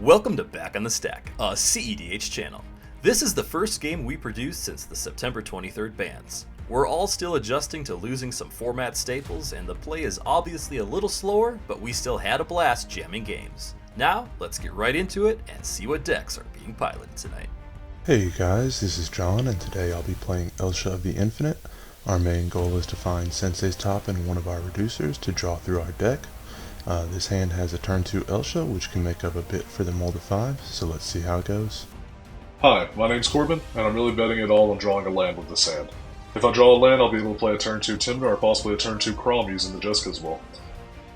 Welcome to Back on the Stack, a cEDH channel. This is the first game we produced since the September 23rd bans. We're all still adjusting to losing some format staples, and the play is obviously a little slower, but we still had a blast jamming games. Now, let's get right into it and see what decks are being piloted tonight. Hey guys, this is John, and today I'll be playing Elsha of the Infinite. Our main goal is to find Sensei's Top and one of our reducers to draw through our deck. This hand has a turn 2 Elsha, which can make up a bit for the Mold of 5, so let's see how it goes. Hi, my name's Corbin, and I'm really betting it all on drawing a land with this hand. If I draw a land, I'll be able to play a turn 2 Tymna or possibly a turn 2 Kraum using the Jessica's Will.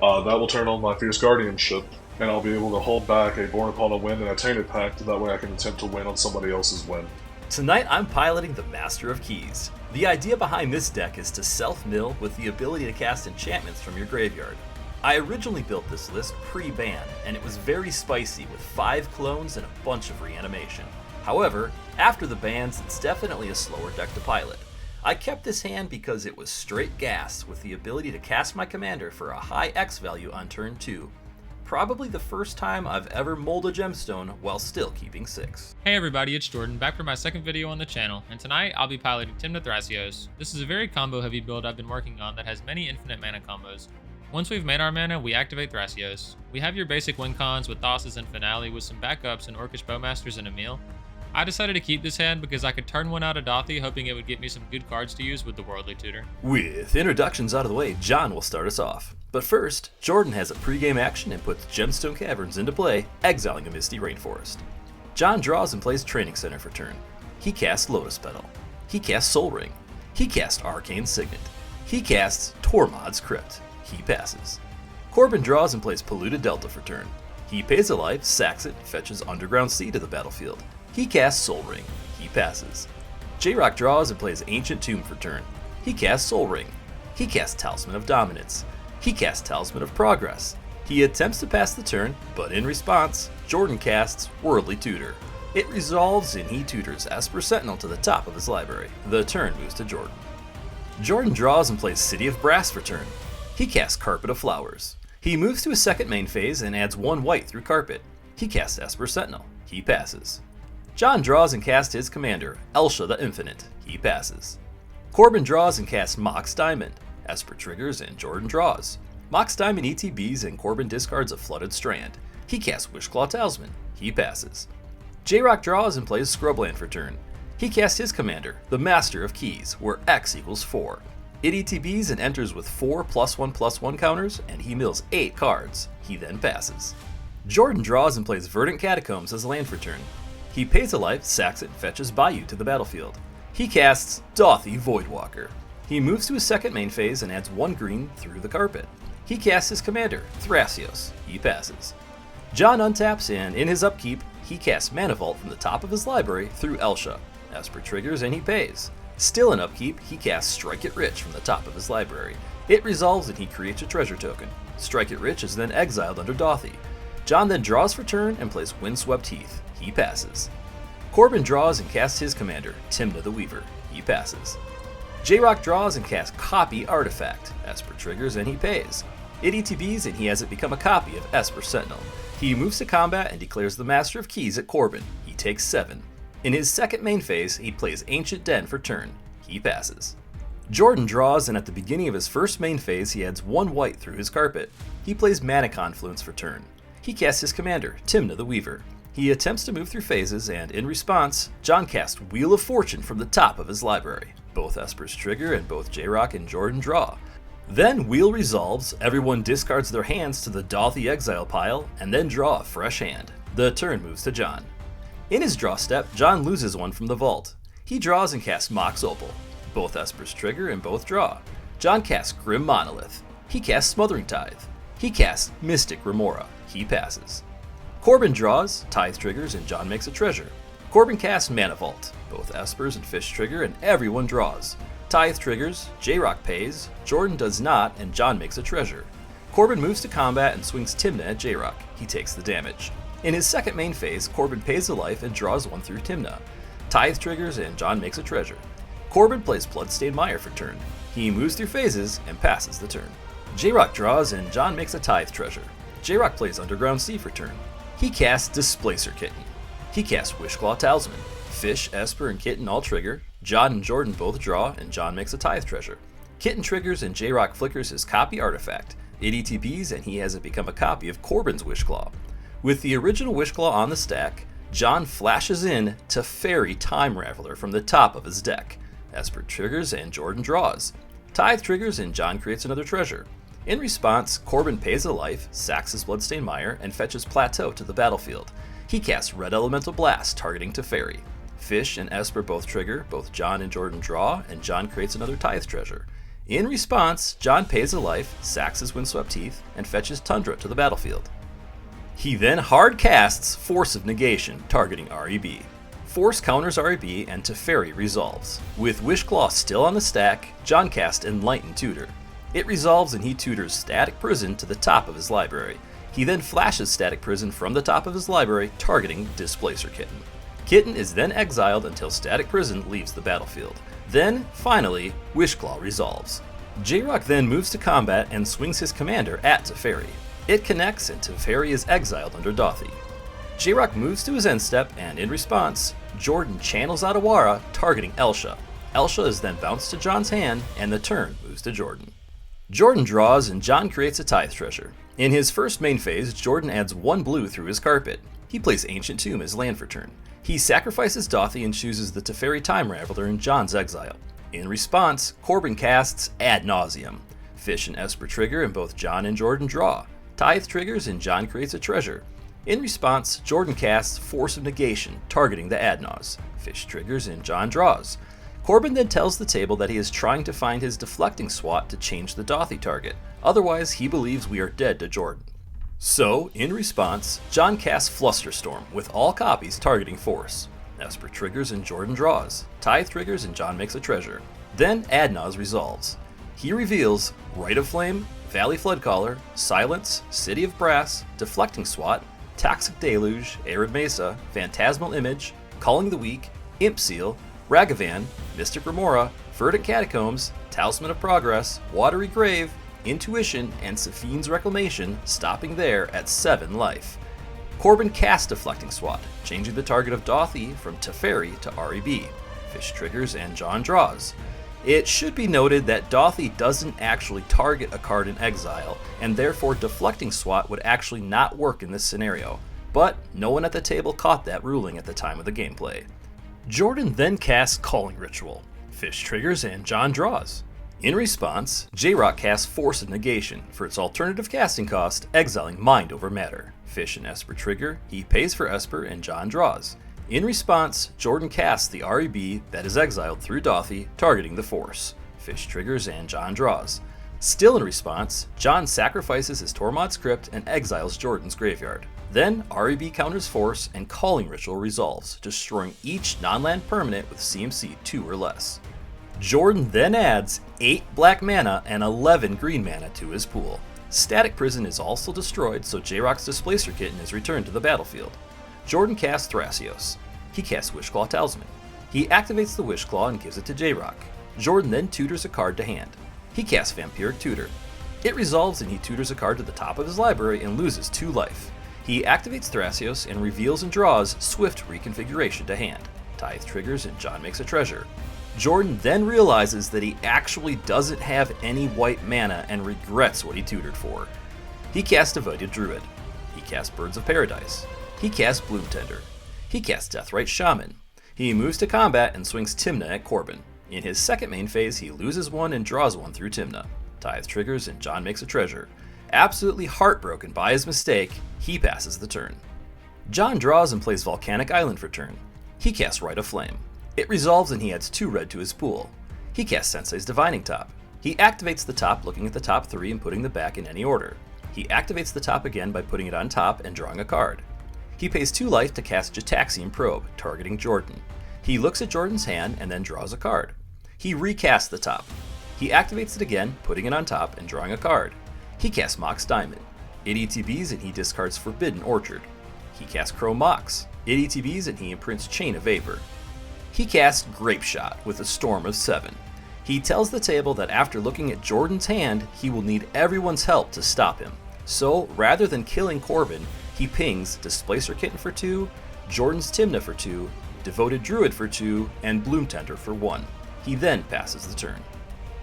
That will turn on my Fierce Guardianship, and I'll be able to hold back a Born Upon a Wind and a Tainted Pact, that way I can attempt to win on somebody else's win. Tonight I'm piloting the Master of Keys. The idea behind this deck is to self-mill with the ability to cast enchantments from your graveyard. I originally built this list pre-ban, and it was very spicy with 5 clones and a bunch of reanimation. However, after the bans, it's definitely a slower deck to pilot. I kept this hand because it was straight gas with the ability to cast my commander for a high X value on turn 2. Probably the first time I've ever molded a gemstone while still keeping 6. Hey everybody, it's Jordan, back for my second video on the channel, and tonight I'll be piloting Tymna Thrasios. This is a very combo heavy build I've been working on that has many infinite mana combos. Once we've made our mana, we activate Thrasios. We have your basic win cons with Thassa's and Finale with some backups and Orcish Bowmasters and Emil. I decided to keep this hand because I could turn one out of Dothy, hoping it would get me some good cards to use with the Worldly Tutor. With introductions out of the way, John will start us off. But first, Jordan has a pre-game action and puts Gemstone Caverns into play, exiling a Misty Rainforest. John draws and plays Training Center for turn. He casts Lotus Petal. He casts Soul Ring. He casts Arcane Signet. He casts Tormod's Crypt. He passes. Corbin draws and plays Polluted Delta for turn. He pays a life, sacks it, and fetches Underground Sea to the battlefield. He casts Soul Ring. He passes. J-Rock draws and plays Ancient Tomb for turn. He casts Soul Ring. He casts Talisman of Dominance. He casts Talisman of Progress. He attempts to pass the turn, but in response, Jordan casts Worldly Tutor. It resolves and he tutors Esper Sentinel to the top of his library. The turn moves to Jordan. Jordan draws and plays City of Brass for turn. He casts Carpet of Flowers. He moves to his second main phase and adds 1 white through Carpet. He casts Esper Sentinel. He passes. John draws and casts his commander, Elsha the Infinite. He passes. Corbin draws and casts Mox Diamond. Esper triggers and Jordan draws. Mox Diamond ETBs and Corbin discards a Flooded Strand. He casts Wishclaw Talisman. He passes. J-Rock draws and plays Scrubland for turn. He casts his commander, the Master of Keys, where X equals 4. It ETBs and enters with 4 +1/+1 counters, and he mills 8 cards. He then passes. Jordan draws and plays Verdant Catacombs as land for turn. He pays a life, sacks it, and fetches Bayou to the battlefield. He casts Dothy Voidwalker. He moves to his second main phase and adds 1 green through the Carpet. He casts his commander, Thrasios. He passes. John untaps, and in his upkeep, he casts Mana Vault from the top of his library through Elsha. Esper triggers and he pays. Still in upkeep, he casts Strike It Rich from the top of his library. It resolves and he creates a treasure token. Strike It Rich is then exiled under Dothy. John then draws for turn and plays Windswept Heath. He passes. Corbin draws and casts his commander, Tymna the Weaver. He passes. J-Rock draws and casts Copy Artifact. Esper triggers and he pays. It ETBs and he has it become a copy of Esper Sentinel. He moves to combat and declares the Master of Keys at Corbin. He takes 7. In his second main phase, he plays Ancient Den for turn. He passes. Jordan draws, and at the beginning of his first main phase, he adds 1 white through his Carpet. He plays Mana Confluence for turn. He casts his commander, Tymna the Weaver. He attempts to move through phases, and in response, John casts Wheel of Fortune from the top of his library. Both Espers trigger, and both J-Rock and Jordan draw. Then Wheel resolves, everyone discards their hands to the Dothy exile pile, and then draw a fresh hand. The turn moves to John. In his draw step, John loses 1 from the vault. He draws and casts Mox Opal. Both Espers trigger and both draw. John casts Grim Monolith. He casts Smothering Tithe. He casts Mystic Remora. He passes. Corbin draws, Tithe triggers, and John makes a treasure. Corbin casts Mana Vault. Both Espers and Fish trigger and everyone draws. Tithe triggers, J-Rock pays, Jordan does not, and John makes a treasure. Corbin moves to combat and swings Tymna at J-Rock. He takes the damage. In his second main phase, Corbin pays a life and draws 1 through Tymna. Tithe triggers and John makes a treasure. Corbin plays Bloodstained Mire for turn. He moves through phases and passes the turn. J-Rock draws and John makes a Tithe treasure. J-Rock plays Underground Sea for turn. He casts Displacer Kitten. He casts Wishclaw Talisman. Fish, Esper, and Kitten all trigger. John and Jordan both draw, and John makes a Tithe Treasure. Kitten triggers and J-Rock flickers his copy artifact. It ETBs and he has it become a copy of Corbin's Wishclaw. With the original Wishclaw on the stack, John flashes in Teferi Time Raveler from the top of his deck. Esper triggers and Jordan draws. Tithe triggers and John creates another treasure. In response, Corbin pays a life, sacks his Bloodstained Mire, and fetches Plateau to the battlefield. He casts Red Elemental Blast, targeting Teferi. Fish and Esper both trigger, both John and Jordan draw, and John creates another Tithe treasure. In response, John pays a life, sacks his Windswept Heath, and fetches Tundra to the battlefield. He then hard casts Force of Negation, targeting REB. Force counters REB and Teferi resolves. With Wishclaw still on the stack, John casts Enlightened Tutor. It resolves and he tutors Static Prison to the top of his library. He then flashes Static Prison from the top of his library, targeting Displacer Kitten. Kitten is then exiled until Static Prison leaves the battlefield. Then, finally, Wishclaw resolves. J-Rock then moves to combat and swings his commander at Teferi. It connects and Teferi is exiled under Dauthi. J-Rock moves to his end step and, in response, Jordan channels out Awara, targeting Elsha. Elsha is then bounced to John's hand and the turn moves to Jordan. Jordan draws and John creates a Tithe Treasure. In his first main phase, Jordan adds 1 blue through his carpet. He plays Ancient Tomb as land for turn. He sacrifices Dauthi and chooses the Teferi Time Raveler in John's exile. In response, Corbin casts Ad Nauseam. Fish and Esper trigger and both John and Jordan draw. Tithe triggers and John creates a treasure. In response, Jordan casts Force of Negation, targeting the Adnaz. Fish triggers and John draws. Corbin then tells the table that he is trying to find his deflecting swat to change the Dauthi target. Otherwise, he believes we are dead to Jordan. So, in response, John casts Flusterstorm, with all copies targeting Force. Esper triggers and Jordan draws. Tithe triggers and John makes a treasure. Then Adnaz resolves. He reveals Rite of Flame, Valley Floodcaller, Silence, City of Brass, Deflecting Swat, Toxic Deluge, Arid Mesa, Phantasmal Image, Calling the Weak, Imp Seal, Ragavan, Mystic Remora, Verdant Catacombs, Talisman of Progress, Watery Grave, Intuition, and Safine's Reclamation, stopping there at 7 life. Corbin casts Deflecting Swat, changing the target of Dauthi from Teferi to REB. Fish triggers and John draws. It should be noted that Dauthi doesn't actually target a card in exile, and therefore Deflecting Swat would actually not work in this scenario, but no one at the table caught that ruling at the time of the gameplay. Jordan then casts Calling Ritual. Fish triggers and John draws. In response, J-Rock casts Force of Negation for its alternative casting cost, exiling Mind over Matter. Fish and Esper trigger, he pays for Esper and John draws. In response, Jordan casts the REB that is exiled through Dauthi, targeting the Force. Fish triggers and John draws. Still in response, John sacrifices his Tormod's Crypt and exiles Jordan's graveyard. Then, REB counters Force and Calling Ritual resolves, destroying each non-land permanent with CMC 2 or less. Jordan then adds 8 black mana and 11 green mana to his pool. Static Prison is also destroyed, so J-Rock's Displacer Kitten is returned to the battlefield. Jordan casts Thrasios. He casts Wishclaw Talisman. He activates the Wishclaw and gives it to J-Rock. Jordan then tutors a card to hand. He casts Vampiric Tutor. It resolves and he tutors a card to the top of his library and loses 2 life. He activates Thrasios and reveals and draws Swift Reconfiguration to hand. Tithe triggers and John makes a treasure. Jordan then realizes that he actually doesn't have any white mana and regrets what he tutored for. He casts Divided Druid. He casts Birds of Paradise. He casts Bloom Tender. He casts Deathrite Shaman. He moves to combat and swings Tymna at Corbin. In his second main phase, he loses 1 and draws 1 through Tymna. Tithe triggers and John makes a treasure. Absolutely heartbroken by his mistake, he passes the turn. John draws and plays Volcanic Island for turn. He casts Rite of Flame. It resolves and he adds 2 red to his pool. He casts Sensei's Divining Top. He activates the top looking at the top 3 and putting them back in any order. He activates the top again by putting it on top and drawing a card. He pays 2 life to cast Jataxian Probe, targeting Jordan. He looks at Jordan's hand and then draws a card. He recasts the top. He activates it again, putting it on top and drawing a card. He casts Mox Diamond. It ETBs and he discards Forbidden Orchard. He casts Kraum Mox. It ETBs and he imprints Chain of Vapor. He casts Grape Shot with a storm of 7. He tells the table that after looking at Jordan's hand, he will need everyone's help to stop him. So, rather than killing Corbin, He pings Displacer Kitten for 2, Jordan's Tymna for 2, Devoted Druid for 2, and Bloom Tender for 1. He then passes the turn.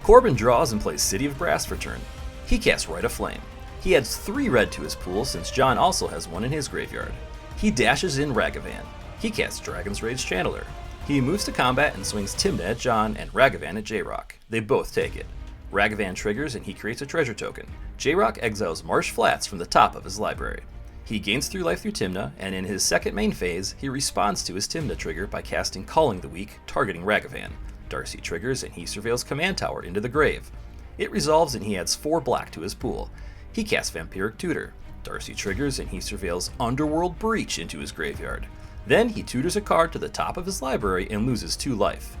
Corbin draws and plays City of Brass for turn. He casts Rite of Flame. He adds 3 red to his pool since John also has 1 in his graveyard. He dashes in Ragavan. He casts Dragon's Rage Channeler. He moves to combat and swings Tymna at John and Ragavan at J-Rock. They both take it. Ragavan triggers and he creates a treasure token. J-Rock exiles Marsh Flats from the top of his library. He gains 3 life through Tymna, and in his second main phase, he responds to his Tymna trigger by casting Calling the Weak, targeting Ragavan. Darcy triggers and he surveils Command Tower into the grave. It resolves and he adds 4 black to his pool. He casts Vampiric Tutor. Darcy triggers and he surveils Underworld Breach into his graveyard. Then he tutors a card to the top of his library and loses 2 life.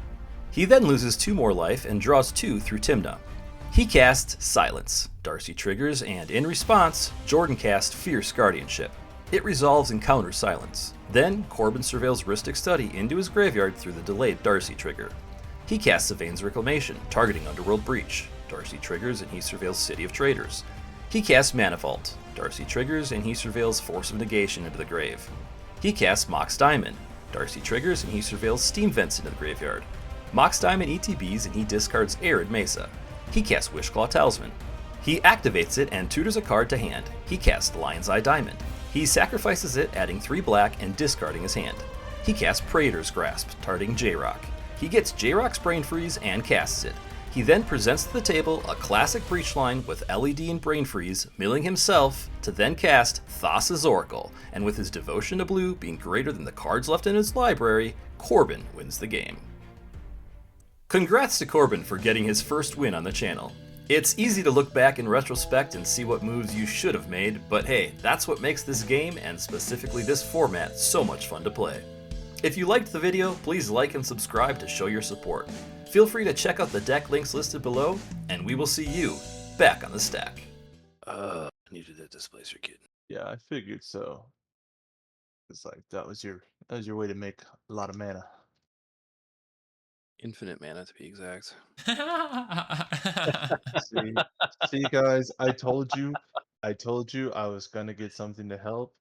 He then loses 2 more life and draws 2 through Tymna. He casts Silence. Darcy triggers, and in response, Jordan casts Fierce Guardianship. It resolves and counters Silence. Then, Corbin surveils Rhystic Study into his graveyard through the delayed Darcy trigger. He casts Sylvain's Reclamation, targeting Underworld Breach. Darcy triggers, and he surveils City of Traders. He casts Mana Vault. Darcy triggers, and he surveils Force of Negation into the grave. He casts Mox Diamond. Darcy triggers, and he surveils Steam Vents into the graveyard. Mox Diamond ETBs, and he discards Arid Mesa. He casts Wishclaw Talisman. He activates it and tutors a card to hand. He casts Lion's Eye Diamond. He sacrifices it, adding 3 black and discarding his hand. He casts Praetor's Grasp, targeting J-Rock. He gets J-Rock's Brain Freeze and casts it. He then presents to the table a classic Breach line with LED and Brain Freeze, milling himself to then cast Thassa's Oracle, and with his devotion to blue being greater than the cards left in his library, Corbin wins the game. Congrats to Corbin for getting his first win on the channel. It's easy to look back in retrospect and see what moves you should have made, but hey, that's what makes this game, and specifically this format, so much fun to play. If you liked the video, please like and subscribe to show your support. Feel free to check out the deck links listed below, and we will see you back on the stack. I needed that Displacer Kitten. Yeah, I figured so. It's like that was your way to make a lot of mana. Infinite mana to be exact. See, guys, I told you I was gonna get something to help.